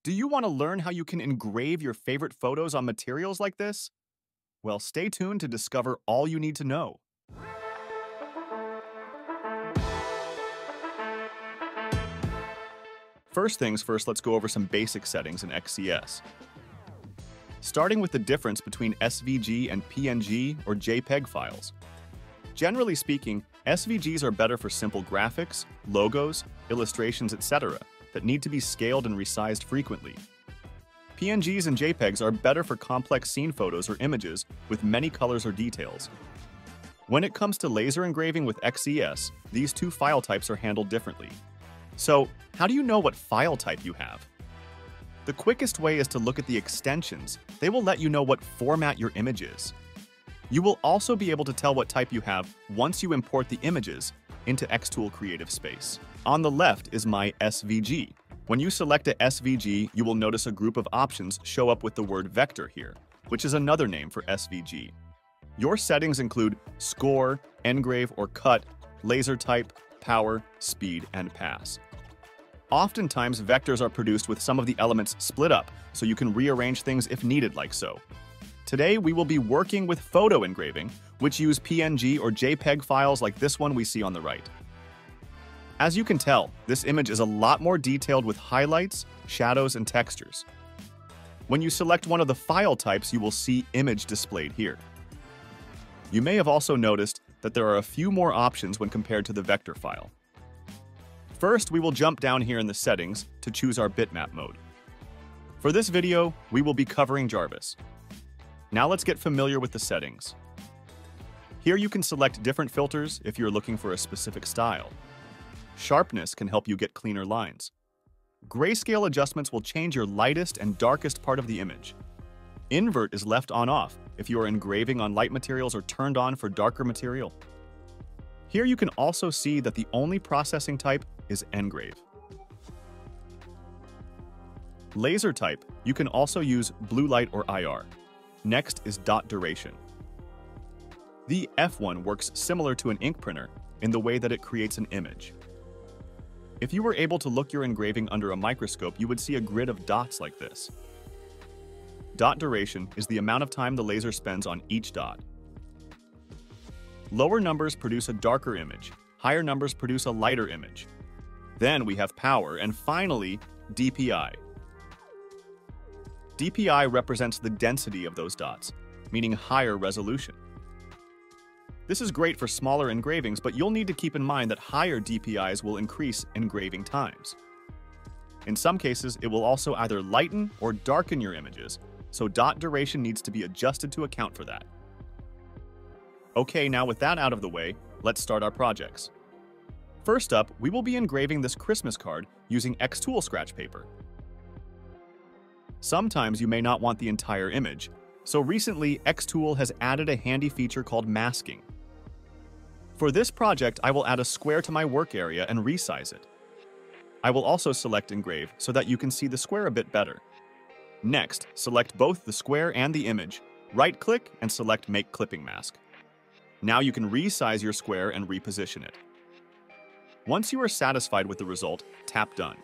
Do you want to learn how you can engrave your favorite photos on materials like this? Well, stay tuned to discover all you need to know. First things first, let's go over some basic settings in XCS. Starting with the difference between SVG and PNG or JPEG files. Generally speaking, SVGs are better for simple graphics, logos, illustrations, etc. that need to be scaled and resized frequently. PNGs and JPEGs are better for complex scene photos or images with many colors or details. When it comes to laser engraving with XES, these two file types are handled differently. So, how do you know what file type you have? The quickest way is to look at the extensions. They will let you know what format your image is. You will also be able to tell what type you have once you import the images into xTool Creative Space. On the left is my SVG. When you select a SVG, you will notice a group of options show up with the word vector here, which is another name for SVG. Your settings include score, engrave or cut, laser type, power, speed, and pass. Oftentimes, vectors are produced with some of the elements split up, so you can rearrange things if needed like so. Today, we will be working with photo engraving, which use PNG or JPEG files like this one we see on the right. As you can tell, this image is a lot more detailed with highlights, shadows, and textures. When you select one of the file types, you will see image displayed here. You may have also noticed that there are a few more options when compared to the vector file. First, we will jump down here in the settings to choose our bitmap mode. For this video, we will be covering Jarvis. Now let's get familiar with the settings. Here you can select different filters if you're looking for a specific style. Sharpness can help you get cleaner lines. Grayscale adjustments will change your lightest and darkest part of the image. Invert is left on/off if you are engraving on light materials or turned on for darker material. Here you can also see that the only processing type is engrave. Laser type, you can also use blue light or IR. Next is dot duration. The F1 works similar to an ink printer in the way that it creates an image. If you were able to look your engraving under a microscope, you would see a grid of dots like this. Dot duration is the amount of time the laser spends on each dot. Lower numbers produce a darker image, higher numbers produce a lighter image. Then we have power, and finally, DPI. DPI represents the density of those dots, meaning higher resolution. This is great for smaller engravings, but you'll need to keep in mind that higher DPIs will increase engraving times. In some cases, it will also either lighten or darken your images, so dot duration needs to be adjusted to account for that. Okay, now with that out of the way, let's start our projects. First up, we will be engraving this Christmas card using xTool scratch paper. Sometimes you may not want the entire image, so recently xTool has added a handy feature called masking. For this project, I will add a square to my work area and resize it. I will also select Engrave so that you can see the square a bit better. Next, select both the square and the image, right-click and select Make Clipping Mask. Now you can resize your square and reposition it. Once you are satisfied with the result, tap Done.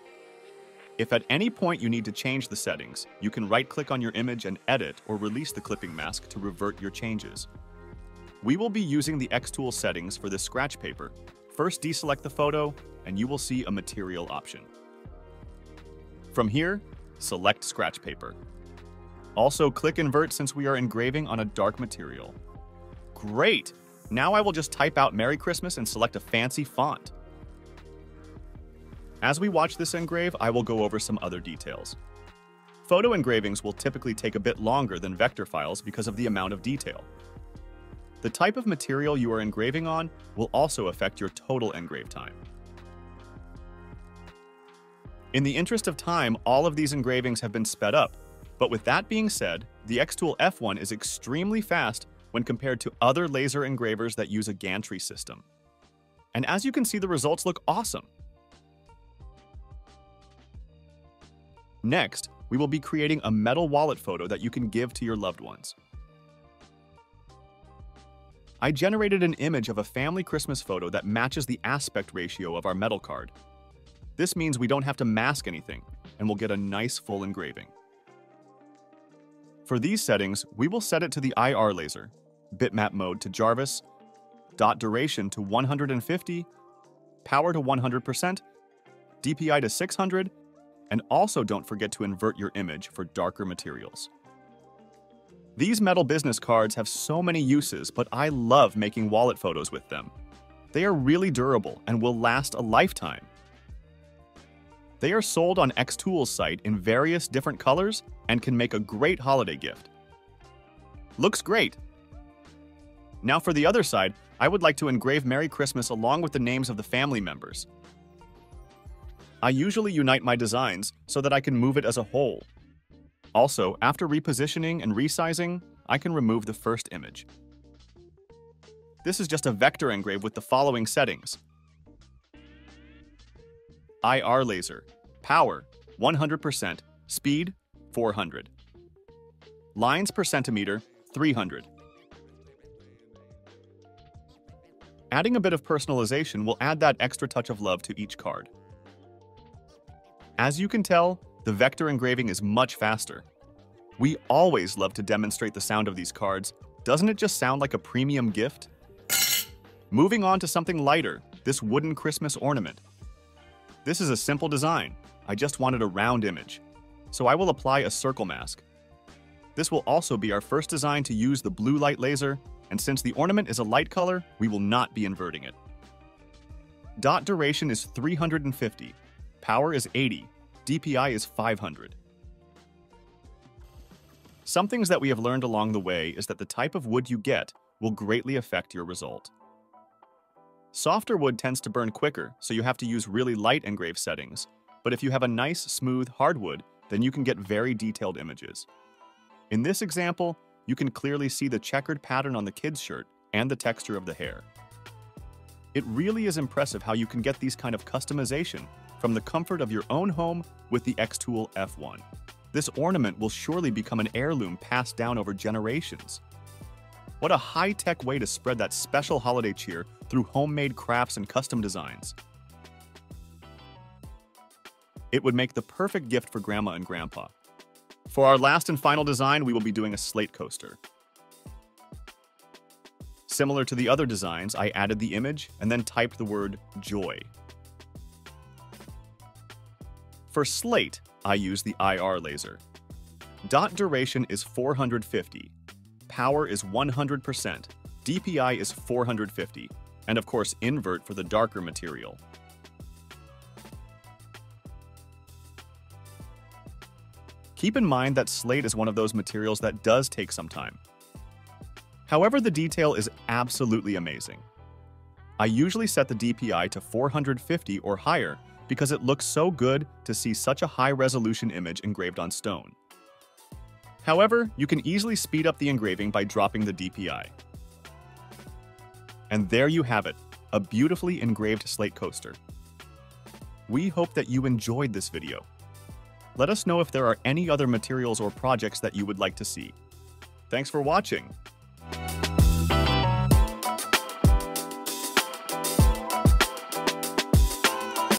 If at any point you need to change the settings, you can right-click on your image and edit or release the clipping mask to revert your changes. We will be using the xTool settings for this scratch paper. First, deselect the photo, and you will see a material option. From here, select scratch paper. Also, click Invert since we are engraving on a dark material. Great! Now I will just type out Merry Christmas and select a fancy font. As we watch this engrave, I will go over some other details. Photo engravings will typically take a bit longer than vector files because of the amount of detail. The type of material you are engraving on will also affect your total engrave time. In the interest of time, all of these engravings have been sped up, but with that being said, the xTool F1 is extremely fast when compared to other laser engravers that use a gantry system. And as you can see, the results look awesome. Next, we will be creating a metal wallet photo that you can give to your loved ones. I generated an image of a family Christmas photo that matches the aspect ratio of our metal card. This means we don't have to mask anything. and we'll get a nice full engraving. For these settings, we will set it to the IR laser, bitmap mode to Jarvis, dot duration to 150, power to 100%, DPI to 600, and also don't forget to invert your image for darker materials. These metal business cards have so many uses, but I love making wallet photos with them. They are really durable and will last a lifetime. They are sold on xTool's site in various different colors and can make a great holiday gift. Looks great! Now for the other side, I would like to engrave Merry Christmas along with the names of the family members. I usually unite my designs so that I can move it as a whole. Also, after repositioning and resizing, I can remove the first image. This is just a vector engrave with the following settings. IR laser, power 100%, speed 400. Lines per centimeter 300. Adding a bit of personalization will add that extra touch of love to each card. As you can tell, the vector engraving is much faster. We always love to demonstrate the sound of these cards. Doesn't it just sound like a premium gift? Moving on to something lighter, this wooden Christmas ornament. This is a simple design. I just wanted a round image. So I will apply a circle mask. This will also be our first design to use the blue light laser, and since the ornament is a light color, we will not be inverting it. Dot duration is 350, power is 80, DPI is 500. Some things that we have learned along the way is that the type of wood you get will greatly affect your result. Softer wood tends to burn quicker, so you have to use really light engrave settings, but if you have a nice, smooth hardwood, then you can get very detailed images. In this example, you can clearly see the checkered pattern on the kid's shirt and the texture of the hair. It really is impressive how you can get these kind of customization from the comfort of your own home with the xTool F1. This ornament will surely become an heirloom passed down over generations. What a high-tech way to spread that special holiday cheer through homemade crafts and custom designs. It would make the perfect gift for Grandma and Grandpa. For our last and final design, we will be doing a slate coaster. Similar to the other designs, I added the image and then typed the word joy. For slate, I use the IR laser. Dot duration is 450. Power is 100%. DPI is 450. And of course, invert for the darker material. Keep in mind that slate is one of those materials that does take some time. However, the detail is absolutely amazing. I usually set the DPI to 450 or higher because it looks so good to see such a high-resolution image engraved on stone. However, you can easily speed up the engraving by dropping the DPI. And there you have it, a beautifully engraved slate coaster. We hope that you enjoyed this video. Let us know if there are any other materials or projects that you would like to see. Thanks for watching!